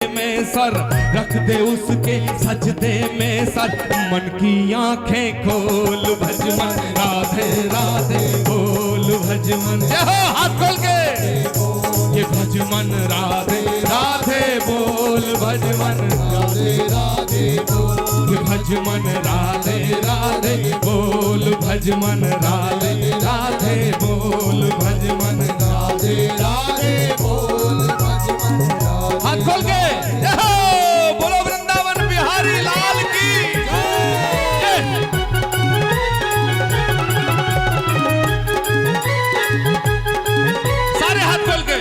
में सर, रख दे उसके सजदे में सर। मन की आंखें खोल भजमन राधे राधे बोल भजमन। हाथ खोल के ये भजमन राधे राधे बोल भजमन राधे राधे बोल। ये भजमन राधे राधे बोल भजमन राधे राधे बोल भजमन राधे राधे बोल भजमन। हाथ खोल के बोलो वृंदावन बिहारी लाल की। सारे हाथ खोल के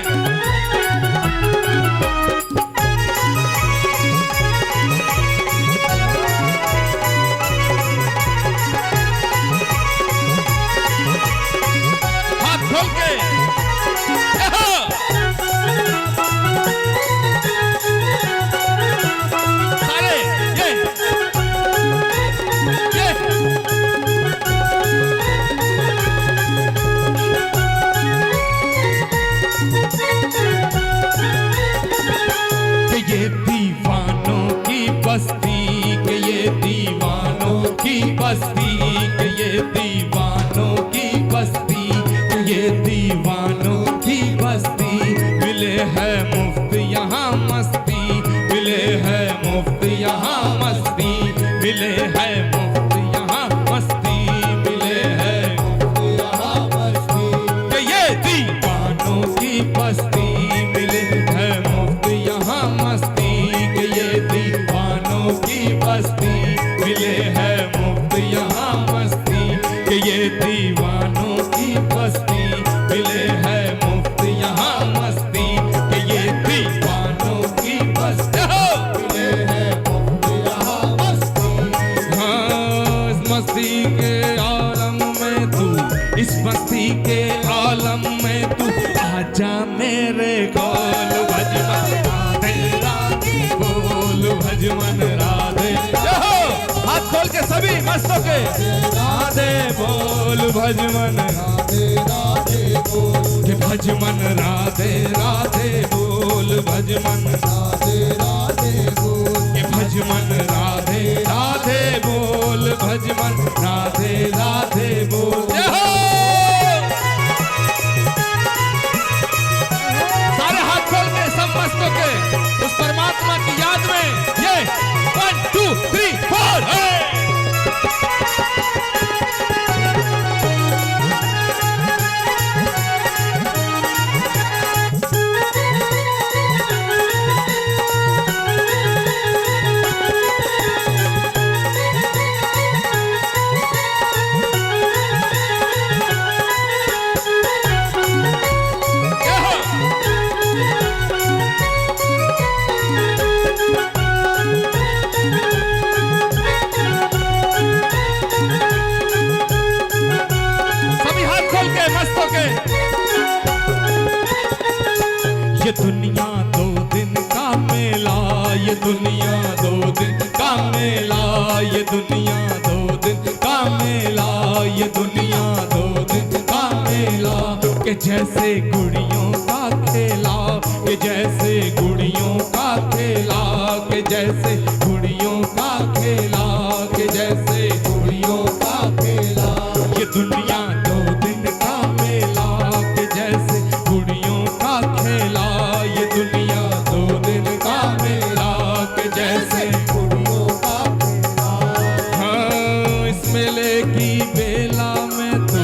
बस्ती के ये दीवानों की बस्ती, ये दीवानों की बस्ती। मिले है मुफ्त यहाँ मस्ती, मिले है मुफ्त यहाँ मस्ती, मिले है मुफ्त यहाँ मस्ती, मिले है मुफ्त यहाँ मस्ती। ये दीवानों की बस्ती मिले है मुफ्त यहाँ मस्ती, ये दीवानों की बस्ती मिले है यहाँ मस्ती। कि ये दीवानों की बस्ती मिले है मुफ्त यहाँ मस्ती, कि ये दीवानों की बस्ती मिले है मुफ्त यहाँ मस्ती। हाँ इस मस्ती के आलम में तू, इस मस्ती के आलम में तू आजा मेरे गोल भजमन राधे राधे बोल भजमन राधे। हाथ खोल के सभी मस्तों के राधे बोल भजमन राधे राधे बोल। के भजमन राधे राधे बोल भजमन राधे राधे बोल। के भजमन राधे राधे बोल भजमन राधे राधे बोल। सारे हाथ खोल के सब मस्तों के उस परमात्मा की याद में ये 1 2 3 4 ये दुनिया 2 दिन का मेला, ये दुनिया 2 दिन का मेला, ये दुनिया 2 दिन का मेला, ये दुनिया 2 दिन का मेला। के जैसे गुड़ियों का खेला, के जैसे गुड़ियों का खेला, के जैसे गुड़ियों का खेला, के जैसे गुड़ियों का खेला। ये दुनिया 2 दिन का मेला, के जैसे गुड़ियों का खेला, ये दुनिया 2 दिन का मेला, के जैसे गुड़ियों का खेला। हाँ इस मेले की बेला में तू,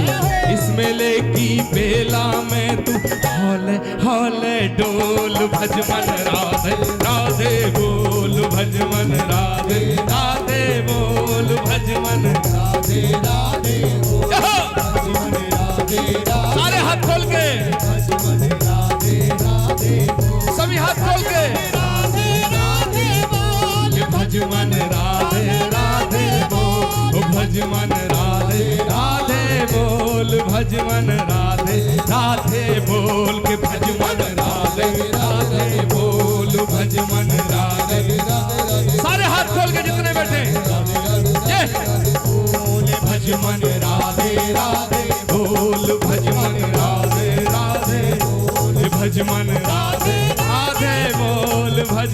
इस मेले की बेला में तू हौले हौले डोल भजमन राधे राधे बोल भजमन राधे राधे बोल भजमन राधे राधे बोल भजमन राधे राधे। सारे हाथ खोल के भजमन राधे राधे सभी हाथ खोल के राधे राधे बोल भजमन राधे राधे बोल भजमन राधे राधे बोल भजमन राधे राधे बोल के भजमन राधे राधे बोल भजमन राधे राधे। सारे हाथ खोल के जितने बैठे ये बोल भजमन राधे राधे बोल भजमन राधे राधे बोल भजमन राधे राधे बोल भज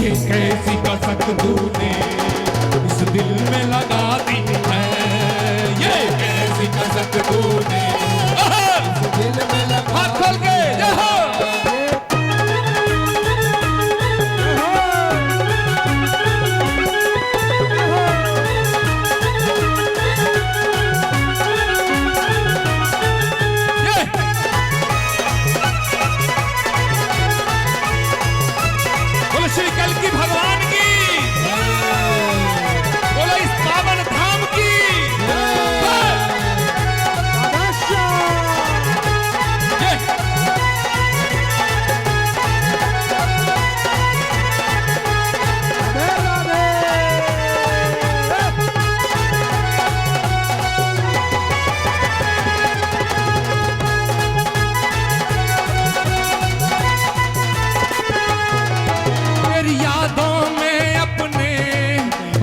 ये कैसी कसक तूने इस दिल में लगा दी है, ये कैसी कसक तूने इस दिल में लगा। हाथ खोल के जय हो। श्री कल्कि भगवान की, बोलो इस पावन धाम की।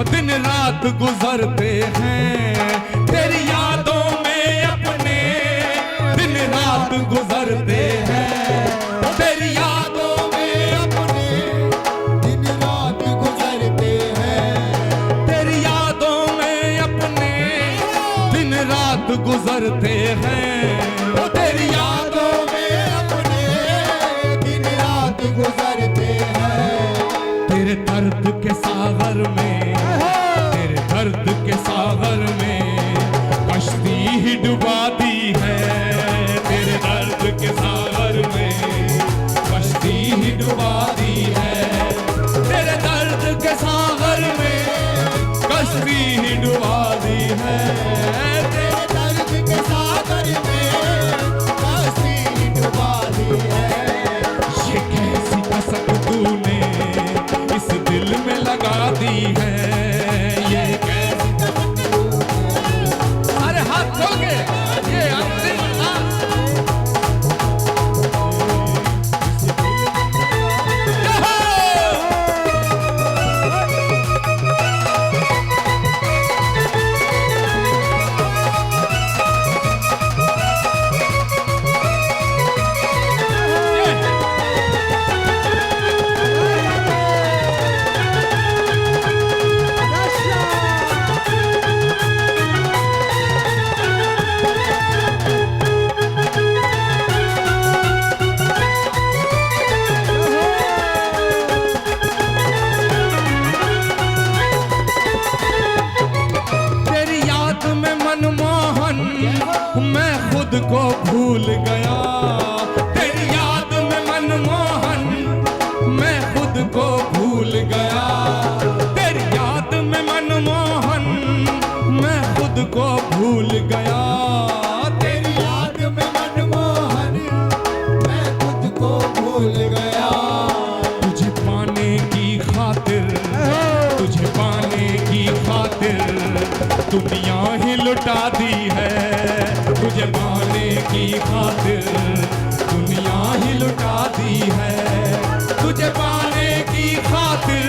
दिन रात गुजरते हैं, तेरी यादों में अपने दिन रात गुजरते हैं, तेरी यादों में अपने दिन रात गुजरते हैं, तेरी यादों में अपने दिन रात गुजरते हैं, तेरी यादों में अपने दिन रात गुजरते हैं। तेरे दर्द के सागर में, दर्द के सागर में कश्ती ही डुबा दी है, तेरे दर्द के सागर में कश्ती ही डुबा दी है, तेरे दर्द के सागर में कश्ती ही डुबा दी है, तेरे दर्द के सागर में कश्ती ही डुबा दी है। ये कैसी कसक तूने इस दिल में लगा दी है, ये अरे हाथ खोल के ये अंतिम मैं खुद को भूल गया, तेरी याद में मनमोहन मैं खुद को भूल गया, तेरी याद में मनमोहन मैं खुद को भूल गया, तेरी याद में मनमोहन मैं खुद को भूल गया। तुझे पाने की खातिर, तुझे पाने की खातिर दुनिया ही लुटा दी है, तुझे पाने की खातिर दुनिया ही लुटा दी है, तुझे पाने की खातिर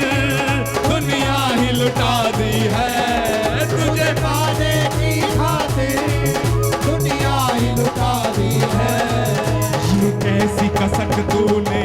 दुनिया ही लुटा दी है, तुझे पाने की खातिर दुनिया ही लुटा दी है। ये कैसी कसक तूने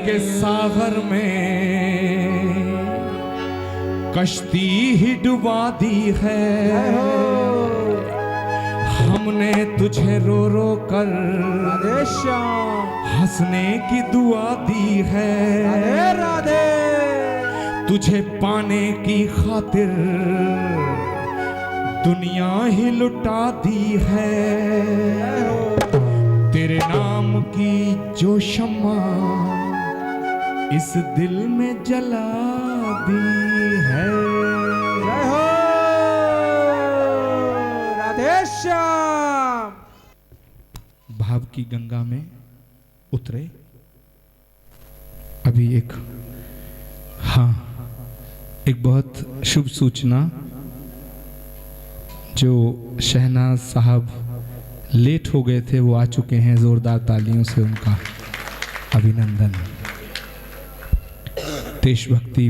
के सागर में कश्ती ही डुबा दी है। हमने तुझे रो रो कर हंसने की दुआ दी है। राधे तुझे पाने की खातिर दुनिया ही लुटा दी है। तेरे नाम की जो शम्मा इस दिल में जला दी है। जय हो राधे श्याम। भाव की गंगा में उतरे। अभी एक एक बहुत शुभ सूचना, जो शहनाज साहब लेट हो गए थे वो आ चुके हैं। जोरदार तालियों से उनका अभिनंदन। देशभक्ति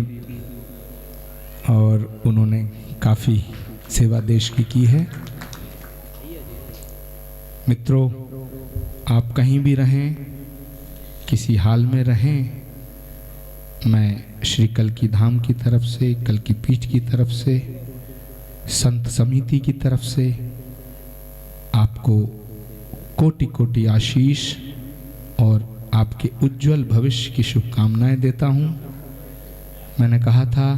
और उन्होंने काफ़ी सेवा देश की है। मित्रों, आप कहीं भी रहें, किसी हाल में रहें, मैं श्री कल्की धाम की तरफ से, कल्की पीठ की तरफ से, संत समिति की तरफ से आपको कोटि कोटि आशीष और आपके उज्जवल भविष्य की शुभकामनाएं देता हूं। मैंने कहा था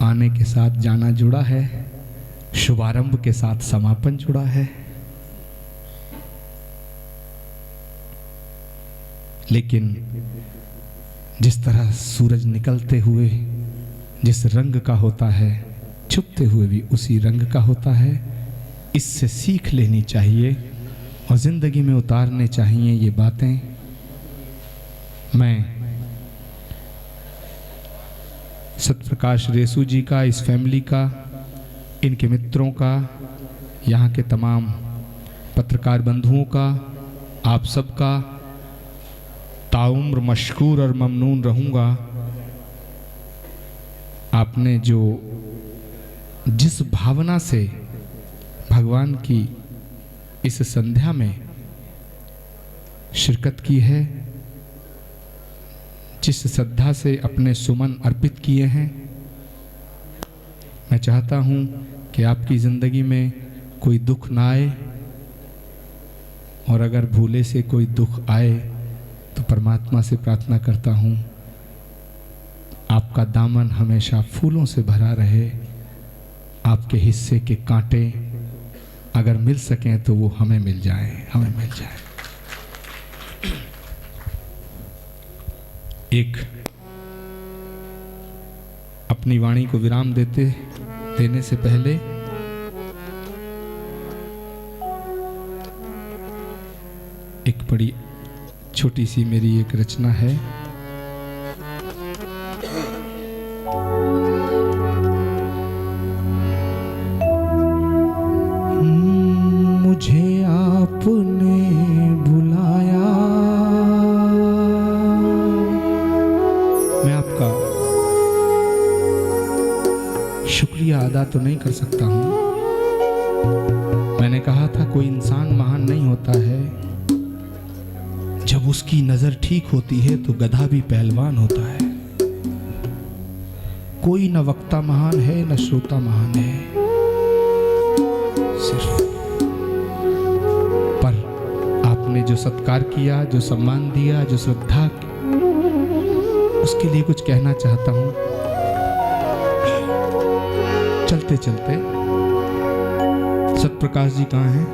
आने के साथ जाना जुड़ा है, शुभारंभ के साथ समापन जुड़ा है। लेकिन जिस तरह सूरज निकलते हुए जिस रंग का होता है, छुपते हुए भी उसी रंग का होता है। इससे सीख लेनी चाहिए और जिंदगी में उतारने चाहिए ये बातें। मैं सत्यप्रकाश रेसू जी का, इस फैमिली का, इनके मित्रों का, यहाँ के तमाम पत्रकार बंधुओं का, आप सबका ताउम्र मशकूर और ममनून रहूँगा। आपने जो जिस भावना से भगवान की इस संध्या में शिरकत की है, जिस श्रद्धा से अपने सुमन अर्पित किए हैं, मैं चाहता हूं कि आपकी ज़िंदगी में कोई दुख ना आए, और अगर भूले से कोई दुख आए तो परमात्मा से प्रार्थना करता हूं आपका दामन हमेशा फूलों से भरा रहे। आपके हिस्से के कांटे अगर मिल सकें तो वो हमें मिल जाए, हमें मिल जाए। एक अपनी वाणी को विराम देने से पहले एक बड़ी छोटी सी मेरी एक रचना है। मुझे आपने बुलाया, मैं आपका शुक्रिया अदा तो नहीं कर सकता हूं। मैंने कहा था कोई इंसान महान नहीं होता है, जब उसकी नजर ठीक होती है तो गधा भी पहलवान होता है। कोई न वक्ता महान है न श्रोता महान है, सिर्फ पर आपने जो सत्कार किया, जो सम्मान दिया, जो श्रद्धा, उसके लिए कुछ कहना चाहता हूं। चलते चलते सत्यप्रकाश जी कहाँ हैं?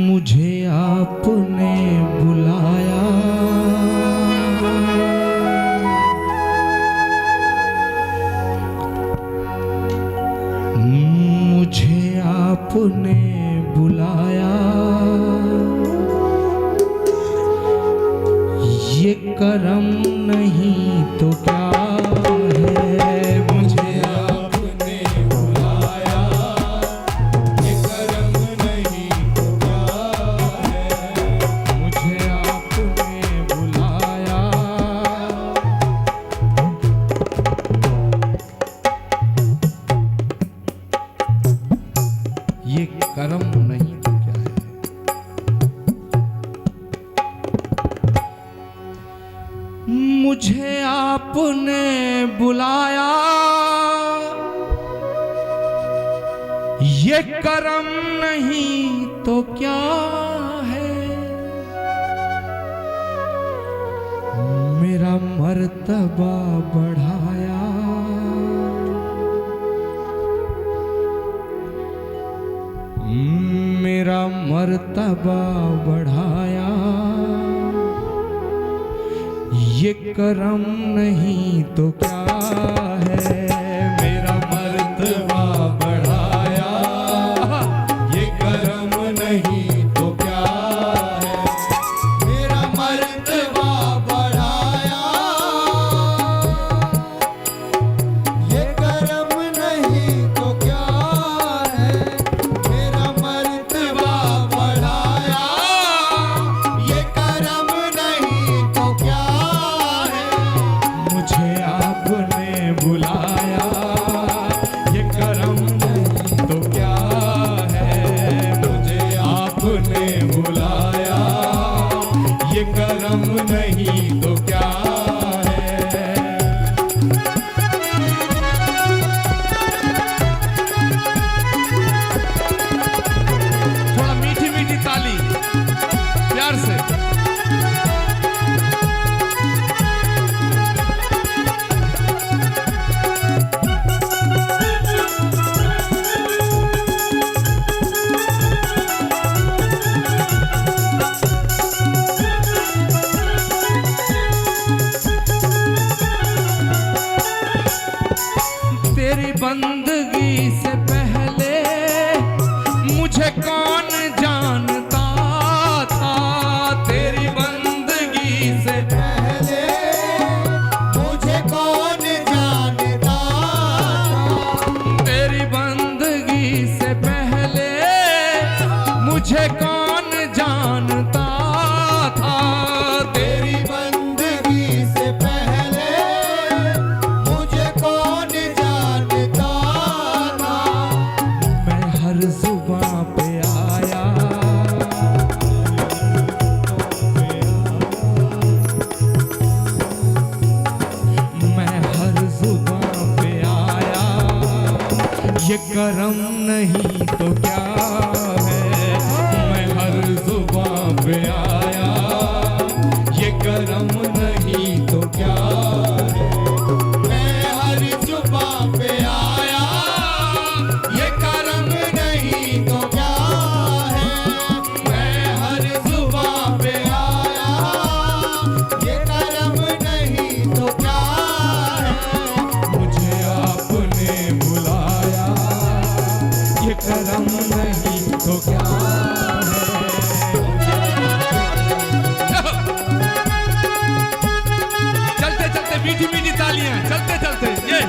मुझे आपने बुलाया, मुझे आपने बुलाया, ये करम नहीं तो क्या है। मुझे आपने बुलाया, ये करम नहीं तो क्या है। मुझे आपने बुलाया, मुझे आपने बुलाया, ये करम नहीं तो क्या है, मेरा मर्तबा बढ़ाया, मेरा मर्तबा बढ़ाया, ये करम नहीं तो क्या है, मेरा मर्तबा बढ़ाया, ये करम नहीं तो क्या है, मेरा मर्तबा बढ़ाया, ये करम नहीं तो क्या है, मेरा मर्तबा बढ़ाया, ये करम नहीं तो क्या है, मुझे आपने बुलाया, ये करम नहीं तो क्या है, मुझे आपने बुलाया, ये करम नहीं तो क्या है। थोड़ा मीठी मीठी ताली प्यार से। तेरी बंदगी से पहले मुझे कौन जानता था, तेरी बंदगी से पहले मुझे कौन जानता था, तेरी बंदगी से पहले मुझे कौन जानता था, तेरी बंदगी से पहले मुझे कौन जानता था, मैं हर जुबां पे आया, मैं हर जुबां पे आया, ये करम नहीं तो क्या है, मैं हर जुबां पे आया, ये करम नहीं तो क्या है, मैं हर जुबां पे आया, ये करम नहीं तो क्या है, मैं हर जुबां पे आया, ये करम नहीं तो क्या है, मुझे आपने बुलाया, ये करम नहीं तो क्या है। चलते चलते मीठी मीठी तालियां, चलते चलते ये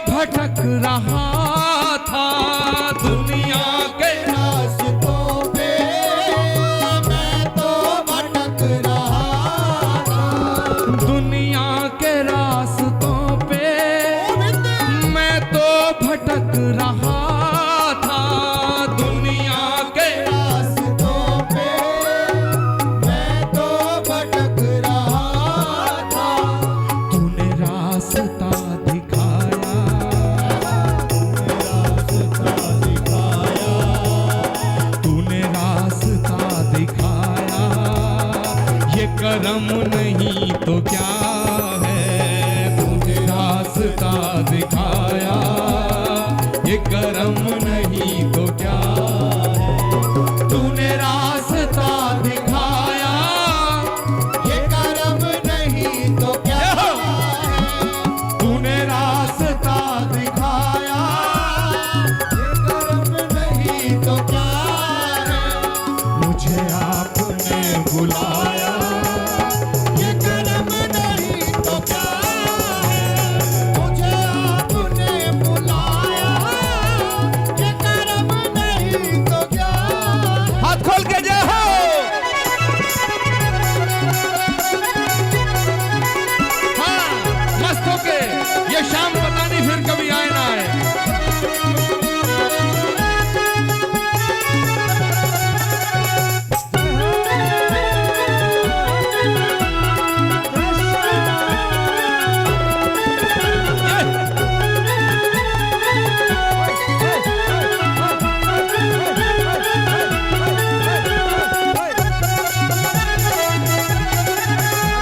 भटक रहा था, दुनिया के रास्तों पे मैं तो भटक रहा था, दुनिया के रास्तों पे मैं तो भटक रहा था, दुनिया के रास्तों पे मैं तो भटक रहा था, तूने रास्ता दिखाया, हाथों के। ये शाम पता नहीं फिर कभी आए ना आए।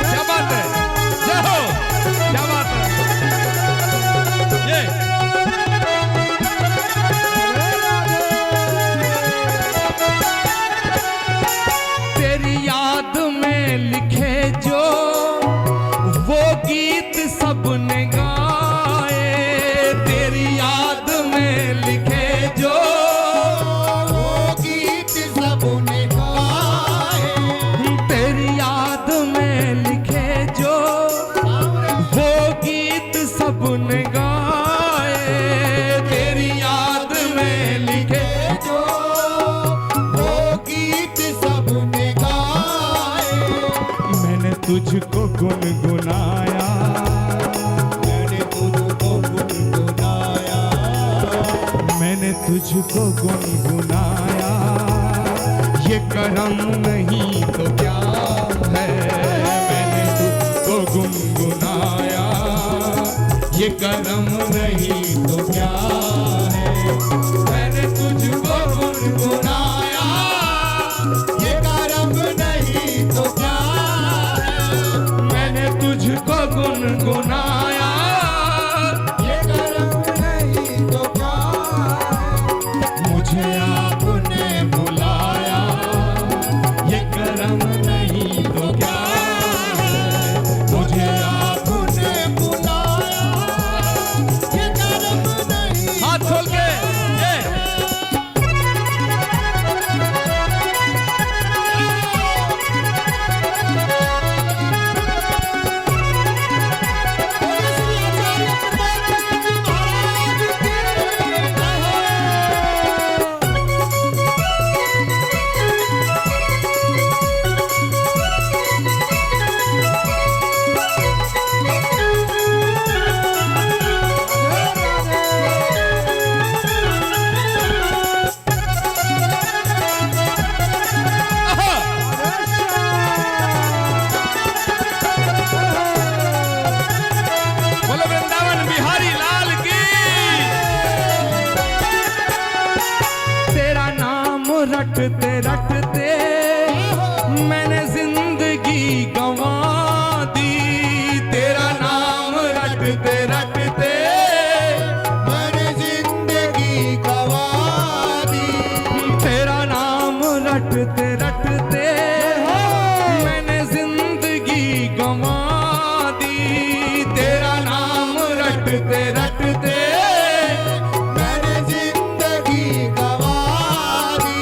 क्या बात है, जय हो, क्या बात है। ये तेरी याद में लिखे जो वो गीत सबने गाए, तेरी याद में लिखे जो वो गीत सबने गाए, तेरी याद में लिखे जो वो गीत सबने गाए, तेरी याद में लिखे जो वो गीत सबने गाए। मैंने तुझको गुनगुनाया, मैंने तुझको गुनगुनाया, मैंने तुझको गुनगुनाया, ये करम नहीं तो क्या है। मैंने तुझको गुनगुनाया, ये करम नहीं तो क्या है। मैंने तुझको गुनगुनाया, ये करम नहीं तो क्या है। मैंने तुझको गुनगुनाया, ये करम नहीं तो क्या है। मुझे आपने बुलाया, ये करम नहीं तो क्या है। मुझे आपने बुलाया, ये करम नहीं। हाथ खोल के ये बोलो वृंदावन बिहारी लाल की। तेरा नाम रटते रटते मैंने जिंदगी गंवा दी, तेरा नाम रटते रटते मैंने जिंदगी गवा दी। तेरा नाम रटते रटते मैंने जिंदगी गंवा दी, तेरा नाम रटते रटते मैंने जिंदगी गवा दी।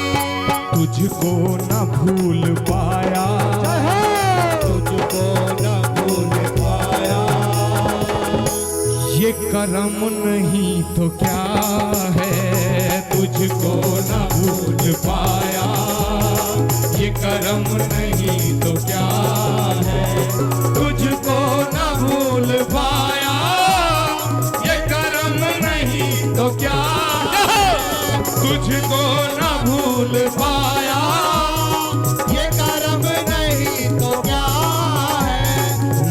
तुझको न भूल पाया, तुझको न भूल पाया, ये करम नहीं तो क्या है। तुझको न भूल पाया, ये करम नहीं तो क्या है। तुझको न भूल पाया, ये करम नहीं तो क्या है। तुझको न भूल पाया, ये करम नहीं तो क्या है।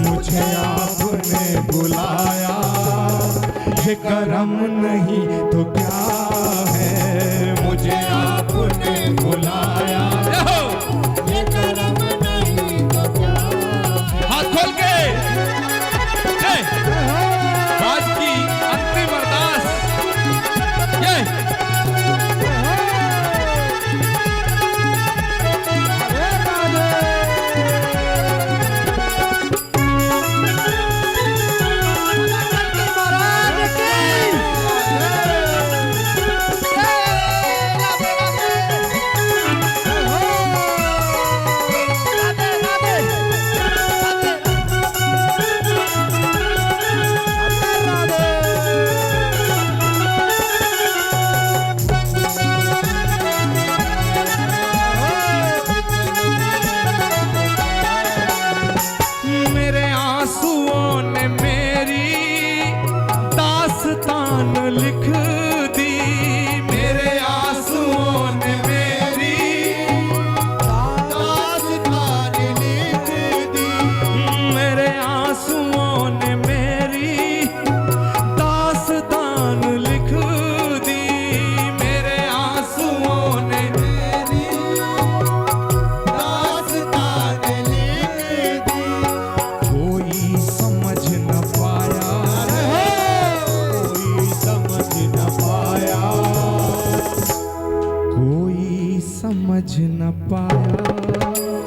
मुझे आपने बुलाया, ये करम नहीं तो क्या है। मुझे आपने बुलाया, ये करम नहीं तो क्या है। हाथ खोल के ये आज की अंतिम अरदास ये महाराज की लिख दी मेरे आंसुओं ने मेरी दास्तान लिख दी। मेरे आंसुओं ने मेरी दास्तान लिख दी मेरे आंसुओं ने मेरी दास्तान लिख दी। कोई समझ न पाया कोई समझ न पाया। कोई समझ न पाया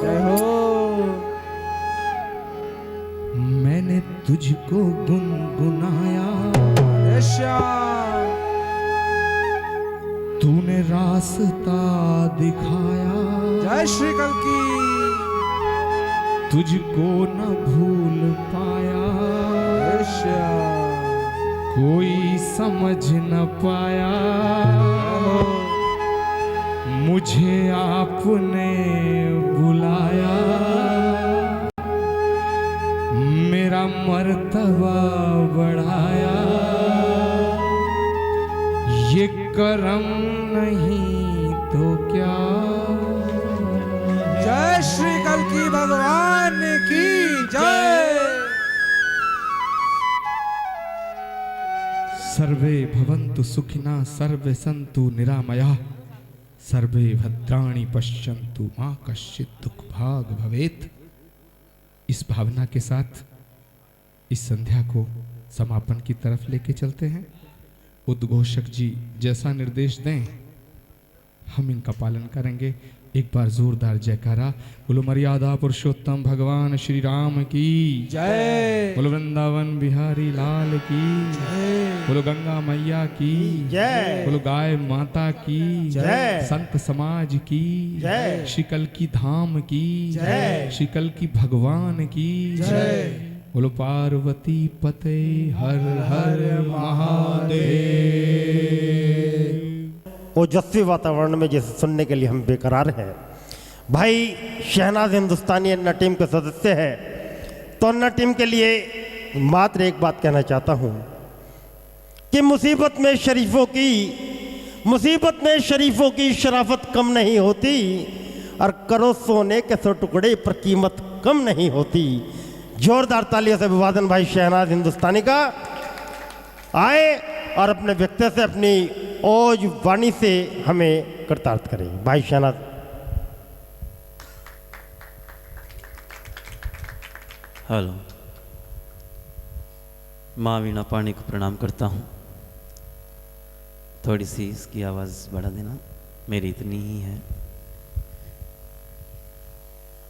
जय हो। मैंने तुझको गुनगुनाया श्याम। तूने रास्ता दिखाया जय श्री कल्की। तुझको न भूल पाया श्याम। कोई समझ न पाया मुझे आपने बुलाया मेरा मर्तबा बढ़ाया ये करम नहीं तो क्या जय श्री कल्की भगवान की जय। सर्वे भवन्तु सुखिनः सर्वे सन्तु निरामयाः सर्वे भद्राणि पश्यन्तु मा कश्चित् दुख भाग भवेत्। इस भावना के साथ इस संध्या को समापन की तरफ लेके चलते हैं। उद्घोषक जी जैसा निर्देश दें हम इनका पालन करेंगे। एक बार जोरदार जयकारा। बोलो मर्यादा पुरुषोत्तम भगवान श्री राम की जय। बोलो वृंदावन बिहारी लाल की बोलो गंगा मैया की जय। बोलो गाय माता की जय। संत समाज की जय। शिकल की धाम की जय। शिकल की भगवान की जय। बोलो पार्वती पते हर हर महादेव। ओजस्वी वातावरण में जैसे सुनने के लिए हम बेकरार हैं। भाई शहनाज हिंदुस्तानी अन्ना टीम के सदस्य हैं, तो अन्ना टीम के लिए मात्र एक बात कहना चाहता हूं कि मुसीबत में शरीफों की शराफत कम नहीं होती और करो सोने के 100 टुकड़े पर कीमत कम नहीं होती। जोरदार तालियों से अभिवादन भाई शहनाज हिंदुस्तानी का। आए और अपने व्यक्ति से अपनी ओज वाणी से हमें कृतार्थ करें। भाई शहनाज। हेलो, माँ वीणा पाणी को प्रणाम करता हूँ। थोड़ी सी इसकी आवाज़ बढ़ा देना, मेरी इतनी ही है।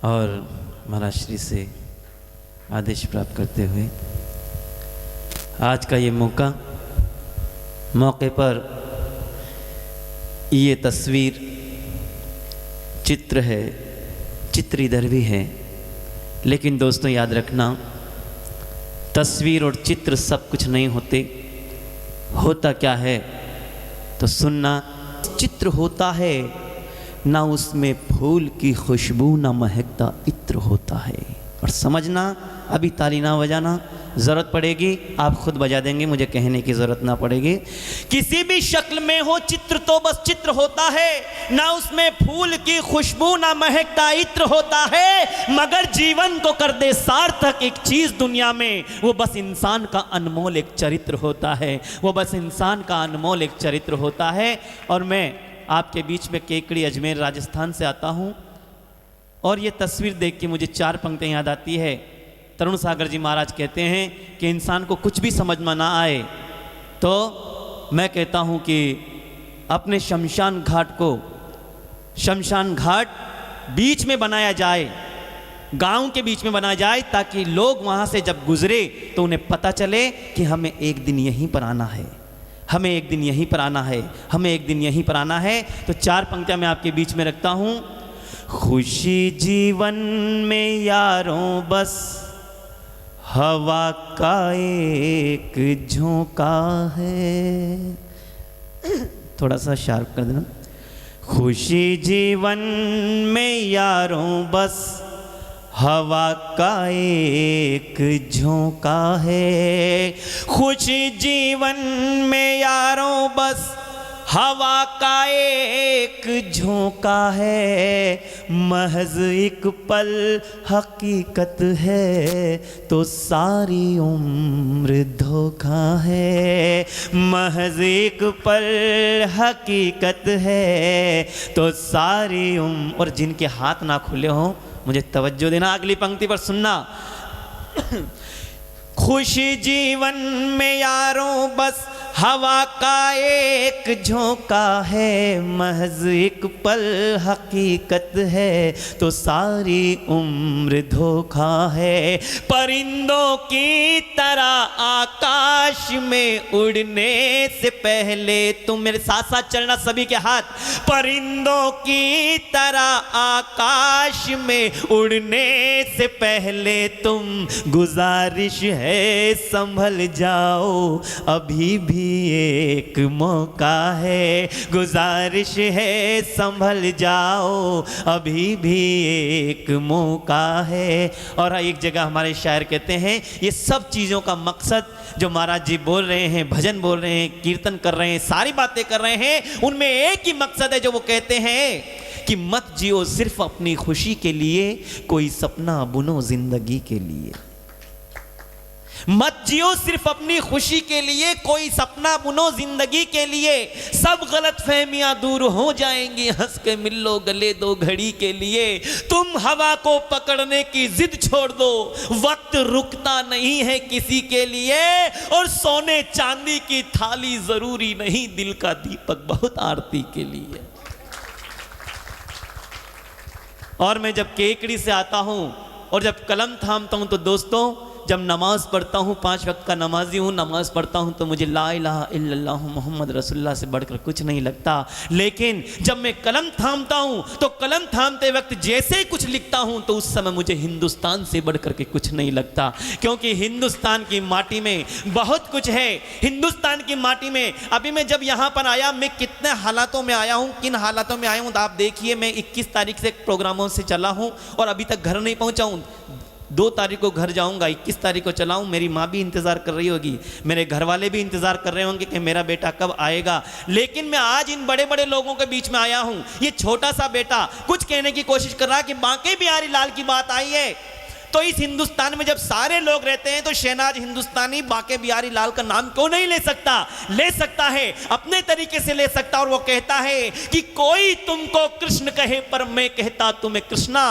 और महाराज श्री से आदेश प्राप्त करते हुए आज का ये मौके पर ये तस्वीर चित्र है, चित्र इधर भी है, लेकिन दोस्तों याद रखना तस्वीर और चित्र सब कुछ नहीं होते। होता क्या है तो सुनना। चित्र होता है ना उसमें फूल की खुशबू ना महकता इत्र होता है। और समझना, अभी ताली ना बजाना, ज़रूरत पड़ेगी आप खुद बजा देंगे, मुझे कहने की ज़रूरत ना पड़ेगी। किसी भी शक्ल में हो चित्र तो बस चित्र होता है, ना उसमें फूल की खुशबू ना महकता इत्र होता है। मगर जीवन को कर दे सार्थक एक चीज़ दुनिया में, वो बस इंसान का अनमोल एक चरित्र होता है। वो बस इंसान का अनमोल एक चरित्र होता है। और मैं आपके बीच में केकड़ी अजमेर राजस्थान से आता हूँ और ये तस्वीर देख के मुझे 4 पंक्तियाँ याद आती है। तरुण सागर जी महाराज कहते हैं कि इंसान को कुछ भी समझ में ना आए तो मैं कहता हूँ कि अपने शमशान घाट बीच में बनाया जाए, गांव के बीच में बनाया जाए, ताकि लोग वहाँ से जब गुजरे तो उन्हें पता चले कि हमें एक दिन यहीं पर आना है, हमें एक दिन यहीं पर आना है, हमें एक दिन यहीं पर आना है। तो 4 पंक्तियाँ मैं आपके बीच में रखता हूँ। खुशी जीवन में यारों बस हवा का एक झोंका है। थोड़ा सा शार्प कर देना। खुशी जीवन में यारों बस हवा का एक झोंका है, खुशी जीवन में यारों बस हवा का एक झोंका है, महज एक पल हकीकत है तो सारी उम्र धोखा है, महज एक पल हकीकत है तो सारी उम्र। और जिनके हाथ ना खुले हों मुझे तवज्जो देना, अगली पंक्ति पर सुनना। खुशी जीवन में यारों बस हवा का एक झोंका है, महज एक पल हकीकत है तो सारी उम्र धोखा है। परिंदों की तरह आकाश में उड़ने से पहले तुम, मेरे साथ साथ चलना सभी के हाथ, परिंदों की तरह आकाश में उड़ने से पहले तुम, गुजारिश है संभल जाओ अभी भी एक मौका है, गुजारिश है संभल जाओ अभी भी एक मौका है। और एक जगह हमारे शायर कहते हैं ये सब चीज़ों का मकसद जो महाराज जी बोल रहे हैं, भजन बोल रहे हैं, कीर्तन कर रहे हैं, सारी बातें कर रहे हैं, उनमें एक ही मकसद है जो वो कहते हैं कि मत जियो सिर्फ अपनी खुशी के लिए, कोई सपना बुनो जिंदगी के लिए। मत जियो सिर्फ अपनी खुशी के लिए, कोई सपना बुनो जिंदगी के लिए, सब गलत फहमियां दूर हो जाएंगी, हंस के मिल लो गले दो घड़ी के लिए। तुम हवा को पकड़ने की जिद छोड़ दो, वक्त रुकता नहीं है किसी के लिए, और सोने चांदी की थाली जरूरी नहीं, दिल का दीपक बहुत आरती के लिए। और मैं जब केकड़ी से आता हूं और जब कलम थामता हूं तो दोस्तों, जब नमाज पढ़ता हूँ, 5 वक्त का नमाजी हूँ, नमाज पढ़ता हूँ तो मुझे ला इलाहा इल्लल्लाह मोहम्मद रसूलुल्लाह से बढ़कर कुछ नहीं लगता। लेकिन जब मैं कलम थामता हूँ तो कलम थामते वक्त जैसे ही कुछ लिखता हूँ तो उस समय मुझे हिंदुस्तान से बढ़कर के कुछ नहीं लगता, क्योंकि हिंदुस्तान की माटी में बहुत कुछ है। हिंदुस्तान की माटी में अभी मैं जब यहाँ पर आया, मैं कितने हालातों में आया हूँ, किन हालातों में आया हूँ, तो आप देखिए, मैं 21 तारीख से प्रोग्रामों से चला हूँ और अभी तक घर नहीं पहुँचा हूँ। 2 तारीख को घर जाऊंगा, 21 तारीख को चलाऊं। मेरी माँ भी इंतज़ार कर रही होगी, मेरे घर वाले भी इंतज़ार कर रहे होंगे कि मेरा बेटा कब आएगा। लेकिन मैं आज इन बड़े बड़े लोगों के बीच में आया हूं। ये छोटा सा बेटा कुछ कहने की कोशिश कर रहा है कि बांके बिहारी लाल की बात आई है, तो इस हिंदुस्तान में जब सारे लोग रहते हैं तो शहनाज हिंदुस्तानी बांके बिहारी लाल का नाम क्यों नहीं ले सकता? ले सकता है, अपने तरीके से ले सकता। और वो कहता है कि कोई तुमको कृष्ण कहे पर मैं कहता तुम्हें कृष्णा,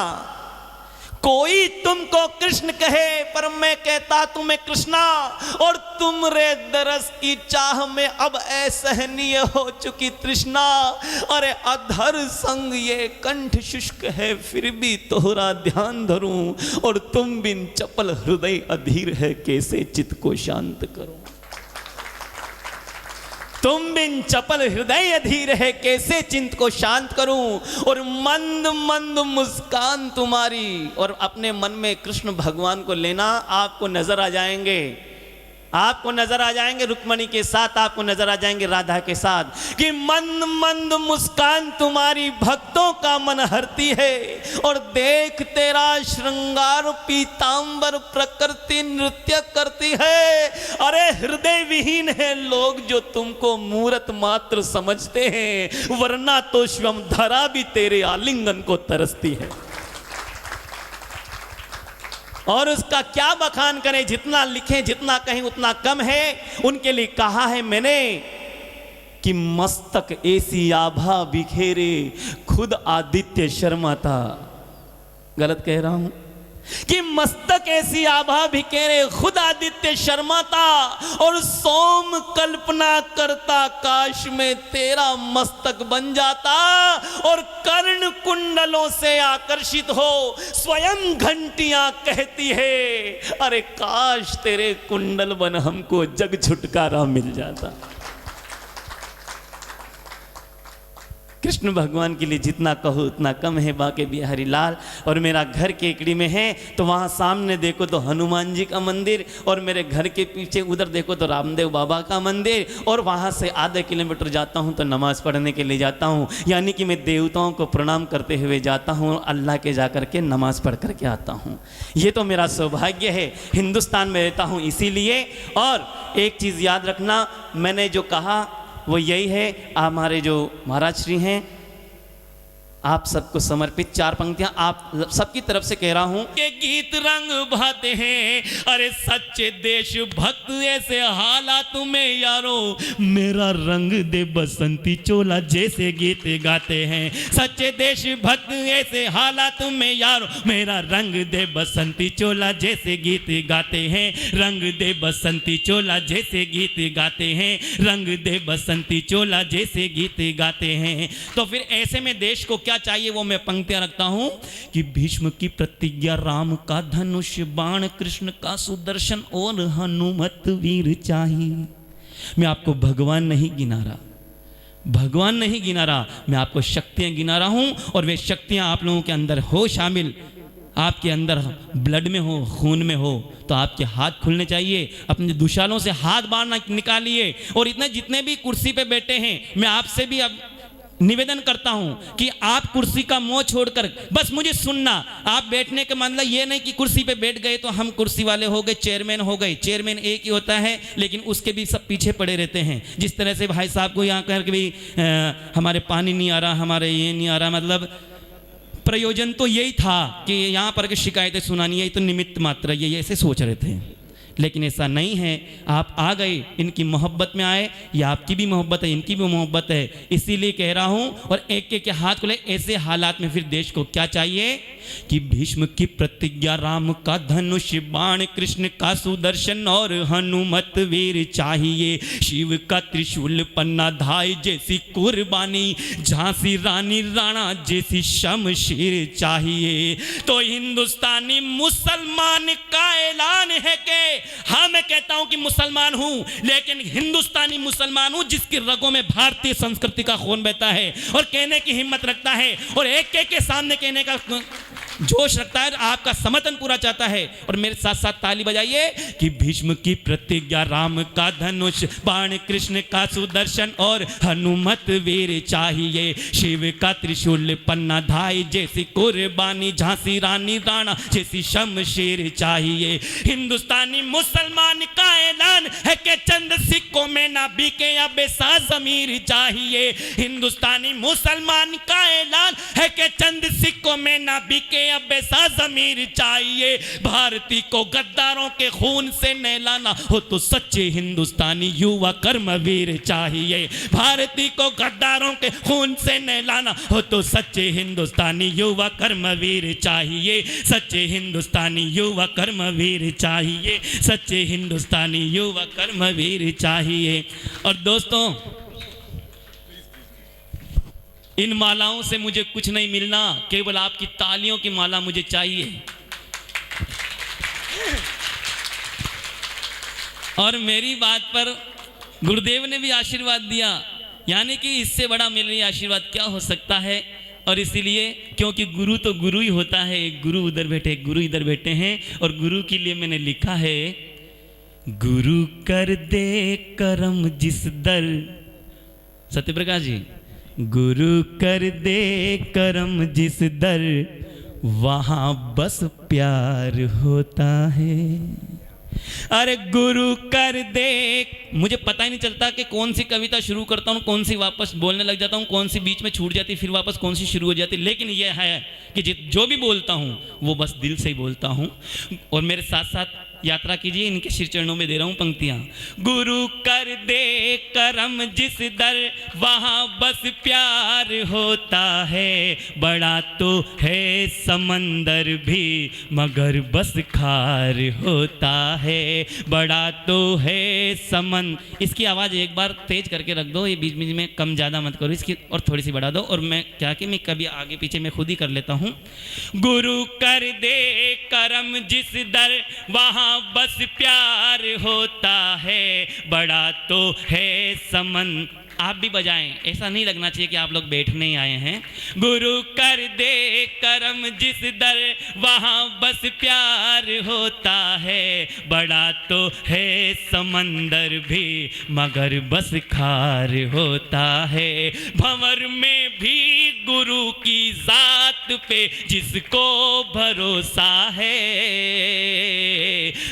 कोई तुमको कृष्ण कहे पर मैं कहता तुम्हें कृष्णा, और तुम रे दरस की चाह में अब असहनीय हो चुकी तृष्णा। अरे अधर संग ये कंठ शुष्क है फिर भी तोहरा ध्यान धरूं, और तुम बिन चपल हृदय अधीर है कैसे चित्त को शांत करूं। तुम बिन चपल हृदय अधीर है कैसे चिंत को शांत करूं, और मंद मंद मुस्कान तुम्हारी। और अपने मन में कृष्ण भगवान को लेना, आपको नजर आ जाएंगे, आपको नजर आ जाएंगे रुक्मणी के साथ, आपको नजर आ जाएंगे राधा के साथ, कि मंद मंद मुस्कान तुम्हारी भक्तों का मन हरती है, और देख तेरा श्रृंगार पीतांबर प्रकृति नृत्य करती है। अरे हृदय विहीन है लोग जो तुमको मूर्त मात्र समझते हैं, वरना तो स्वयं धरा भी तेरे आलिंगन को तरसती है। और उसका क्या बखान करें, जितना लिखें जितना कहें उतना कम है। उनके लिए कहा है मैंने कि मस्तक ऐसी आभा बिखेरे खुद आदित्य शर्माता। गलत कह रहा हूं कि मस्तक ऐसी आभा बिखेरे खुद आदित्य शर्माता, और सोम कल्पना करता काश में तेरा मस्तक बन जाता, और कर्ण कुंडलों से आकर्षित हो स्वयं घंटियां कहती है अरे काश तेरे कुंडल बन हमको जग छुटकारा मिल जाता। कृष्ण भगवान के लिए जितना कहो उतना कम है बाके बिहारी लाल। और मेरा घर केकड़ी में है तो वहाँ सामने देखो तो हनुमान जी का मंदिर, और मेरे घर के पीछे उधर देखो तो रामदेव बाबा का मंदिर, और वहाँ से आधे किलोमीटर जाता हूँ तो नमाज़ पढ़ने के लिए जाता हूँ। यानी कि मैं देवताओं को प्रणाम करते हुए जाता हूँ, अल्लाह के जा कर के नमाज़ पढ़ कर के आता हूँ। ये तो मेरा सौभाग्य है, हिंदुस्तान में रहता हूँ इसीलिए। और एक चीज़ याद रखना, मैंने जो कहा वो यही है, हमारे जो महाराज श्री हैं आप सबको समर्पित 4 पंक्तियां आप सबकी तरफ से कह रहा हूं। ये गीत रंग भाते हैं, अरे सच्चे देशभक्त ऐसे हालात में यारो, मेरा रंग दे बसंती चोला जैसे गीत गाते हैं। सच्चे देशभक्त ऐसे हालात में यारो, मेरा रंग दे बसंती चोला जैसे गीत गाते हैं। रंग दे बसंती चोला जैसे गीत गाते हैं, रंग दे बसंती चोला जैसे गीत गाते हैं। तो फिर ऐसे में देश को क्या चाहिए वो मैं पंक्तियां रखता हूं कि भीष्म की प्रतिज्ञा, राम का धनुष बाण, कृष्ण का सुदर्शन और हनुमत वीर चाहिए। मैं आपको भगवान नहीं गिना रहा, भगवान नहीं गिना रहा, मैं आपको शक्तियां गिना रहा हूं। और वे शक्तियां आप लोगों के अंदर हो शामिल, आपके अंदर ब्लड में हो, खून में हो, तो आपके हाथ खुलने चाहिए। अपने दुशालों से हाथ बाहर निकालिए। और इतने जितने भी कुर्सी पे बैठे हैं, मैं आपसे भी अब निवेदन करता हूं कि आप कुर्सी का मोह छोड़कर बस मुझे सुनना। आप बैठने का मतलब ये नहीं कि कुर्सी पे बैठ गए तो हम कुर्सी वाले हो गए, चेयरमैन हो गए। चेयरमैन एक ही होता है, लेकिन उसके भी सब पीछे पड़े रहते हैं। जिस तरह से भाई साहब को यहाँ कर के भी हमारे पानी नहीं आ रहा, हमारे ये नहीं आ रहा, मतलब प्रयोजन तो यही था कि यहाँ पर के शिकायतें सुनानी है, तो निमित्त मात्र ये ऐसे सोच रहे थे, लेकिन ऐसा नहीं है। आप आ गए, इनकी मोहब्बत में आए, या आपकी भी मोहब्बत है, इनकी भी मोहब्बत है, इसीलिए कह रहा हूं। और एक के हाथ खुले। ऐसे हालात में फिर देश को क्या चाहिए कि भीष्म की प्रतिज्ञा, राम का धनुष बाण, कृष्ण का सुदर्शन और हनुमत वीर चाहिए। शिव का त्रिशूल पन्ना धाय जैसी कुर्बानी, झांसी रानी राणा जैसी शमशीर चाहिए। तो हिंदुस्तानी मुसलमान का ऐलान है कि हाँ, मैं कहता हूं कि मुसलमान हूं, लेकिन हिंदुस्तानी मुसलमान हूं जिसकी रगों में भारतीय संस्कृति का खून बहता है और कहने की हिम्मत रखता है और एक के सामने कहने का जोश रखता है, आपका समर्थन पूरा चाहता है। और मेरे साथ साथ ताली बजाइए कि भीष्म की प्रतिज्ञा, राम का धनुष बाण, कृष्ण का सुदर्शन और हनुमत वीर चाहिए। शिव का त्रिशूल पन्ना धाय जैसी कुर्बानी, झांसी रानी राणा जैसी शमशीर चाहिए। हिंदुस्तानी मुसलमान का ऐलान है कि चंद सिक्कों में ना बिके या बेसा ज़मीर चाहिए। हिंदुस्तानी मुसलमान का ऐलान है कि चंद सिक्कों में ना बिके अब बेसा ज़मीर चाहिए। भारती को गद्दारों के खून से नहलाना हो तो सच्चे हिंदुस्तानी युवा कर्मवीर चाहिए। भारती को गद्दारों के खून से नहलाना हो तो सच्चे हिंदुस्तानी युवा कर्मवीर चाहिए। सच्चे हिंदुस्तानी युवा कर्मवीर चाहिए। सच्चे हिंदुस्तानी युवा कर्मवीर चाहिए। और दोस्तों, इन मालाओं से मुझे कुछ नहीं मिलना, केवल आपकी तालियों की माला मुझे चाहिए। और मेरी बात पर गुरुदेव ने भी आशीर्वाद दिया, यानी कि इससे बड़ा मेरे लिए आशीर्वाद क्या हो सकता है। और इसीलिए, क्योंकि गुरु तो गुरु ही होता है, एक गुरु उधर बैठे, एक गुरु इधर बैठे हैं, और गुरु के लिए मैंने लिखा है, गुरु कर दे करम जिस दर, सत्यप्रकाश जी, गुरु कर दे करम जिस दर, वहाँ बस प्यार होता है। अरे गुरु कर दे, मुझे पता ही नहीं चलता कि कौन सी कविता शुरू करता हूँ, कौन सी वापस बोलने लग जाता हूँ, कौन सी बीच में छूट जाती, फिर वापस कौन सी शुरू हो जाती। लेकिन यह है कि जो भी बोलता हूँ वो बस दिल से ही बोलता हूँ। और मेरे साथ साथ यात्रा कीजिए, इनके श्री चरणों में दे रहा हूँ पंक्तियाँ। गुरु कर दे करम जिस दर, वहाँ बस प्यार होता है। बड़ा तो है समंदर भी, मगर बस खार होता है। बड़ा तो है इसकी आवाज़ एक बार तेज करके रख दो, ये बीच बीच में कम ज़्यादा मत करो, इसकी और थोड़ी सी बढ़ा दो। और मैं क्या कि मैं कभी आगे पीछे मैं खुद ही कर लेता हूँ। गुरु कर दे करम जिस दर, वहाँ बस प्यार होता है। बड़ा तो है आप भी बजाएं, ऐसा नहीं लगना चाहिए कि आप लोग बैठने ही आए हैं। गुरु कर दे करम जिस दर वहाँ बस प्यार होता है, बड़ा तो है समंदर भी मगर बस खार होता है। भंवर में भी गुरु की जात पे जिसको भरोसा है,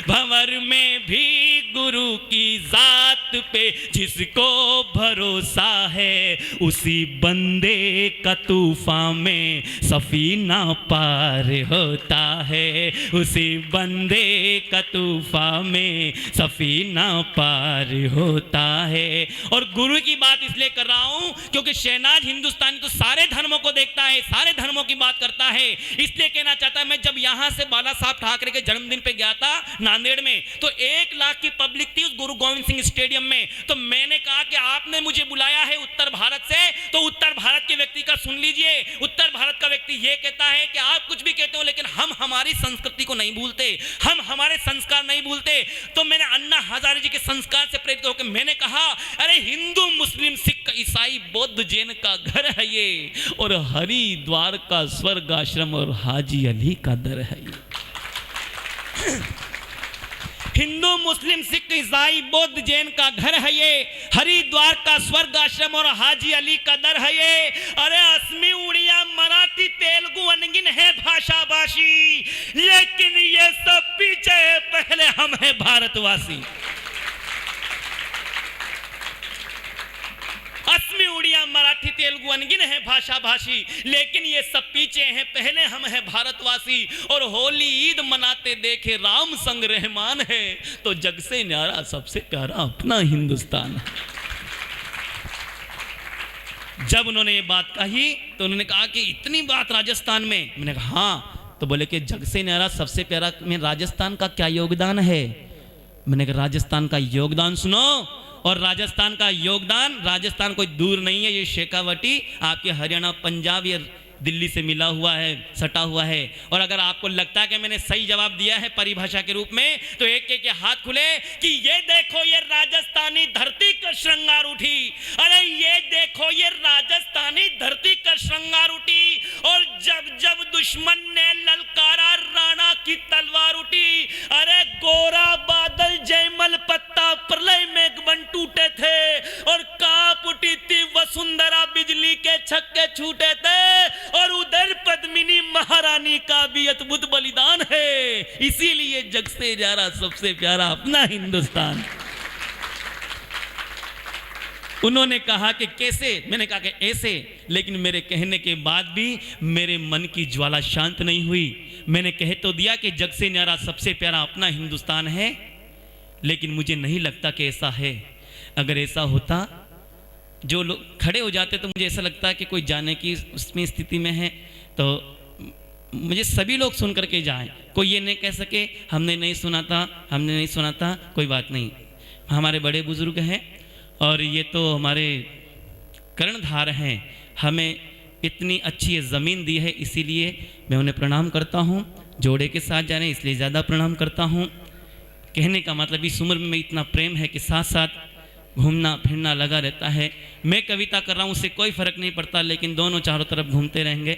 भंवर में भी गुरु की जात पे जिसको भरोसा है, उसी बंदे का तूफान में सफीना पार होता है, उसी बंदे का तूफान में सफीना पार होता है। और गुरु की बात इसलिए कर रहा हूं क्योंकि शहनाज हिंदुस्तानी तो सारे धर्मों को देखता है, सारे धर्मों की बात करता है। इसलिए कहना चाहता है, मैं जब यहां से बाला साहब ठाकरे के जन्मदिन पे गया था नांदेड़ में, तो 1 लाख की पब्लिक थी उस गुरु गोविंद सिंह स्टेडियम में। तो मैंने कहा कि आपने मुझे बुलाया है उत्तर भारत से, तो उत्तर भारत के व्यक्ति का सुन लीजिए। उत्तर भारत का व्यक्ति यह कहता है कि आप कुछ भी कहते हो लेकिन हम हमारी संस्कृति को नहीं भूलते, हम हमारे संस्कार नहीं भूलते। तो मैंने अन्ना हजारे जी के संस्कार से प्रेरित होकर मैंने कहा, अरे हिंदू मुस्लिम सिख ईसाई बौद्ध जैन का घर है ये, और हरिद्वार का स्वर्ग आश्रम और हाजी अली का दर है ये। हिंदू मुस्लिम सिख ईसाई बौद्ध जैन का घर है ये, हरिद्वार का स्वर्ग आश्रम और हाजी अली का दर है ये। अरे असमी उड़िया मराठी तेलुगु अनगिन है भाषा भाषी, लेकिन ये सब पीछे है, पहले हम हैं भारतवासी। असमी उड़िया मराठी तेलुगु अनगिन है भाषा भाषी, लेकिन ये सब पीछे हैं, पहले हम हैं भारतवासी। और होली ईद मनाते देखे राम संग रहमान है, तो जग से न्यारा सबसे प्यारा अपना हिंदुस्तान है। जब उन्होंने ये बात कही तो उन्होंने कहा कि इतनी बात राजस्थान में, मैंने कहा हाँ, तो बोले कि जग से न्यारा सबसे प्यारा में राजस्थान का क्या योगदान है। मैंने कहा राजस्थान का योगदान सुनो, और राजस्थान का योगदान, राजस्थान कोई दूर नहीं है, ये शेखावटी आपके हरियाणा पंजाब या दिल्ली से मिला हुआ है, सटा हुआ है। और अगर आपको लगता है कि मैंने सही जवाब दिया है परिभाषा के रूप में, तो एक एक हाथ खुले कि ये देखो ये राजस्थानी धरती कर श्रृंगार उठी, अरे ये देखो ये राजस्थानी धरती कर श्रृंगार उठी। और जब जब दुश्मन ने ललकारा राणा की तलवार उठी, अरे गोरा बादल जयमल पत्ता प्रलय में बन टूटे थे, और कांप उठी थी वसुंधरा बिजली के छक्के छूटे थे, और उधर पद्मिनी महारानी का भी अद्भुत बलिदान है। इसीलिए जग से न्यारा सबसे प्यारा अपना हिंदुस्तान। उन्होंने कहा कि कैसे, मैंने कहा कि ऐसे, लेकिन मेरे कहने के बाद भी मेरे मन की ज्वाला शांत नहीं हुई। मैंने कह तो दिया कि जग से न्यारा सबसे प्यारा अपना हिंदुस्तान है, लेकिन मुझे नहीं लगता कि ऐसा है। अगर ऐसा होता, जो लोग खड़े हो जाते तो मुझे ऐसा लगता है कि कोई जाने की उसमें स्थिति में है, तो मुझे सभी लोग सुन करके जाएं, कोई ये नहीं कह सके हमने नहीं सुना था, हमने नहीं सुना था। कोई बात नहीं, हमारे बड़े बुजुर्ग हैं और ये तो हमारे कर्णधार हैं, हमें इतनी अच्छी ज़मीन दी है, इसीलिए मैं उन्हें प्रणाम करता हूँ। जोड़े के साथ जा रहे हैं इसलिए ज़्यादा प्रणाम करता हूँ। कहने का मतलब इस उम्र में इतना प्रेम है कि साथ साथ घूमना फिरना लगा रहता है। मैं कविता कर रहा हूँ उससे कोई फर्क नहीं पड़ता, लेकिन दोनों चारों तरफ घूमते रहेंगे।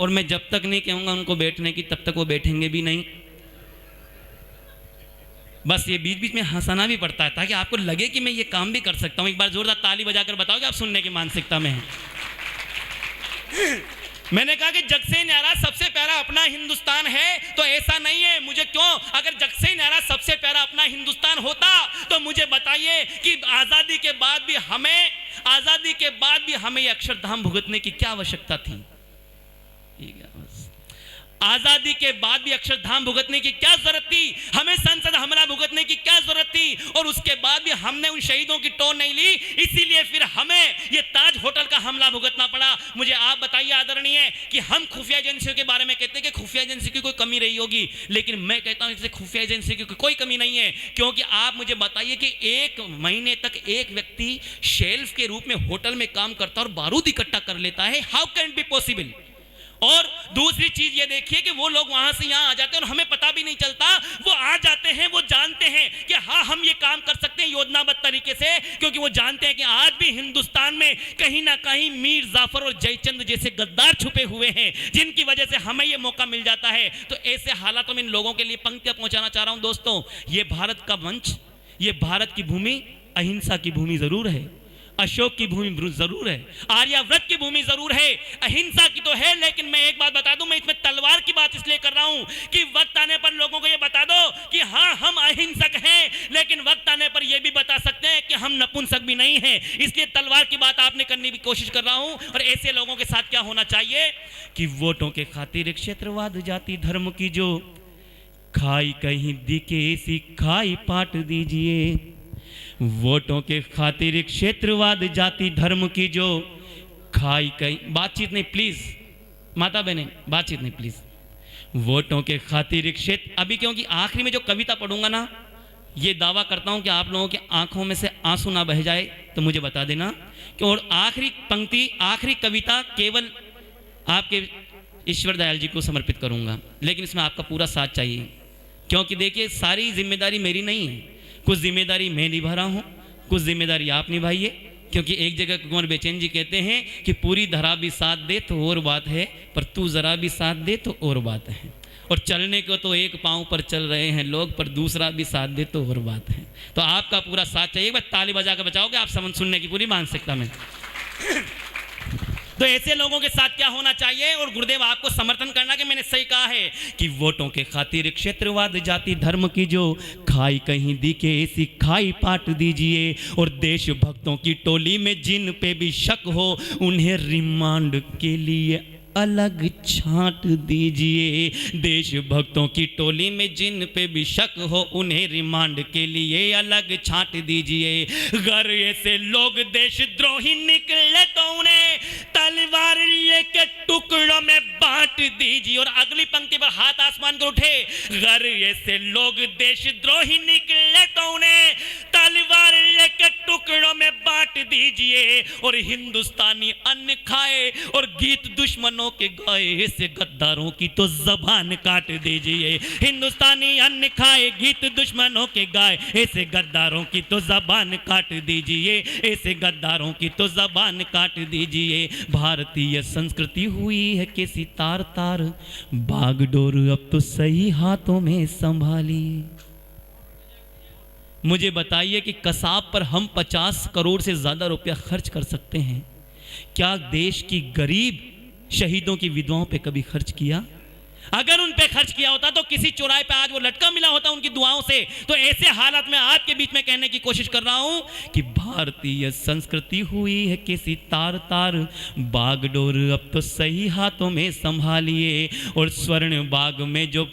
और मैं जब तक नहीं कहूँगा उनको बैठने की, तब तक वो बैठेंगे भी नहीं। बस ये बीच बीच में हंसाना भी पड़ता है ताकि आपको लगे कि मैं ये काम भी कर सकता हूँ। एक बार जोरदार ताली बजाकर बताओ कि आप सुनने की मानसिकता में हैं। मैंने कहा कि जग से न्यारा सबसे प्यारा अपना हिंदुस्तान है, तो ऐसा नहीं है। मुझे क्यों, अगर जग से न्यारा सबसे प्यारा अपना हिंदुस्तान होता तो मुझे बताइए कि आज़ादी के बाद भी हमें ये अक्षरधाम भुगतने की क्या आवश्यकता थी। आजादी के बाद भी अक्षरधाम भुगतने की क्या जरूरत थी, हमें संसद हमला भुगतने की क्या जरूरत थी, और उसके बाद भी हमने उन शहीदों की टोन नहीं ली, इसीलिए फिर हमें ये ताज होटल का हमला भुगतना पड़ा। मुझे आप बताइए आदरणीय कि हम खुफिया एजेंसियों के बारे में कहते हैं कि खुफिया एजेंसी की कोई कमी रही होगी, लेकिन मैं कहता हूं इससे खुफिया एजेंसी की कोई कमी नहीं है। क्योंकि आप मुझे बताइए कि 1 महीने तक एक व्यक्ति शेल्फ के रूप में होटल में काम करता और बारूद इकट्ठा कर लेता है, how can it be possible. और दूसरी चीज ये देखिए कि वो लोग वहां से यहाँ आ जाते हैं और हमें पता भी नहीं चलता, वो आ जाते हैं, वो जानते हैं कि हाँ हम ये काम कर सकते हैं योजनाबद्ध तरीके से, क्योंकि वो जानते हैं कि आज भी हिंदुस्तान में कहीं ना कहीं मीर जाफर और जयचंद जैसे गद्दार छुपे हुए हैं, जिनकी वजह से हमें ये मौका मिल जाता है। तो ऐसे हालातों में इन लोगों के लिए पंक्तियां पहुंचाना चाह रहा हूं दोस्तों। ये भारत का मंच, ये भारत की भूमि अहिंसा की भूमि जरूर है, अशोक की भूमि जरूर है, आर्याव्रत की भूमि जरूर है, अहिंसा की तो है, लेकिन मैं एक बात बता दूं, मैं इसमें तलवार की बात इसलिए कर रहा हूं कि वक्त आने पर लोगों को यह बता दो कि हाँ हम अहिंसक हैं, लेकिन वक्त आने पर यह भी बता सकते हैं कि हम नपुंसक भी नहीं हैं। इसलिए तलवार की बात आपने करने की कोशिश कर रहा हूं। और ऐसे लोगों के साथ क्या होना चाहिए कि वोटों के खातिर क्षेत्रवाद जाति धर्म की जो खाई कहीं दिखे ऐसी खाई पाट दीजिए। वोटों के खातिर क्षेत्रवाद जाति धर्म की जो खाई कहीं, बातचीत नहीं प्लीज, माता बहने बातचीत नहीं प्लीज। वोटों के खातिर क्षेत्र, अभी क्योंकि आखिरी में जो कविता पढ़ूंगा ना, ये दावा करता हूं कि आप लोगों की आंखों में से आंसू ना बह जाए तो मुझे बता देना कि, और आखिरी पंक्ति आखिरी कविता केवल आपके ईश्वर दयाल जी को समर्पित करूंगा, लेकिन इसमें आपका पूरा साथ चाहिए, क्योंकि देखिए सारी जिम्मेदारी मेरी नहीं है, कुछ जिम्मेदारी मैं निभा रहा हूँ, कुछ जिम्मेदारी आप निभाइए। क्योंकि एक जगह कुंवर बेचैन जी कहते हैं कि पूरी धरा भी साथ दे तो और बात है, पर तू जरा भी साथ दे तो और बात है। और चलने को तो एक पांव पर चल रहे हैं लोग, पर दूसरा भी साथ दे तो और बात है। तो आपका पूरा साथ चाहिए, बस ताली बजा कर बचाओगे आप समझ सुनने की पूरी मानसिकता में। तो ऐसे लोगों के साथ क्या होना चाहिए, और गुरुदेव आपको समर्थन करना कि मैंने सही कहा है कि वोटों के खातिर क्षेत्रवाद जाति धर्म की जो खाई कहीं दिखे ऐसी खाई पाट दीजिए। और देशभक्तों की टोली में जिन पे भी शक हो उन्हें रिमांड के लिए अलग छांट दीजिए। देशभक्तों की टोली में जिन पे भी शक हो उन्हें रिमांड के लिए अलग छांट दीजिए। अगर ऐसे लोग देशद्रोही निकले तो उन्हें तलवार लेके टुकड़ों में बांट दीजिए। और अगली पंक्ति पर हाथ आसमान कर उठे, अगर ऐसे लोग देशद्रोही निकले तो उन्हें तलवार लेके टुकड़ों में बांट दीजिए। और हिंदुस्तानी अन्न खाए और गीत दुश्मनों के गाए ऐसे गद्दारों की तो जबान काट दीजिए। हिंदुस्तानी अन्न खाए गीत दुश्मनों के गाए ऐसे गद्दारों की तो जबान काट दीजिए, ऐसे गद्दारों की तो जबान काट दीजिए। भारतीय संस्कृति हुई है कैसी तार तार, बागडोर अब तो सही हाथों में संभालिए। मुझे बताइए कि कसाब पर हम 50 करोड़ से ज्यादा रुपया खर्च कर सकते हैं, क्या देश की गरीब शहीदों की विधवाओं पे कभी खर्च किया? अगर उन पे खर्च किया होता तो किसी चौराहे पे आज वो लटका मिला होता उनकी दुआओं से। तो ऐसे हालात में आपके बीच में कहने की कोशिश कर रहा हूं कि भारतीय संस्कृति हुई है किसी तार तार, बागडोर अब तो सही हाथों में संभालिए। और स्वर्ण बाग में जो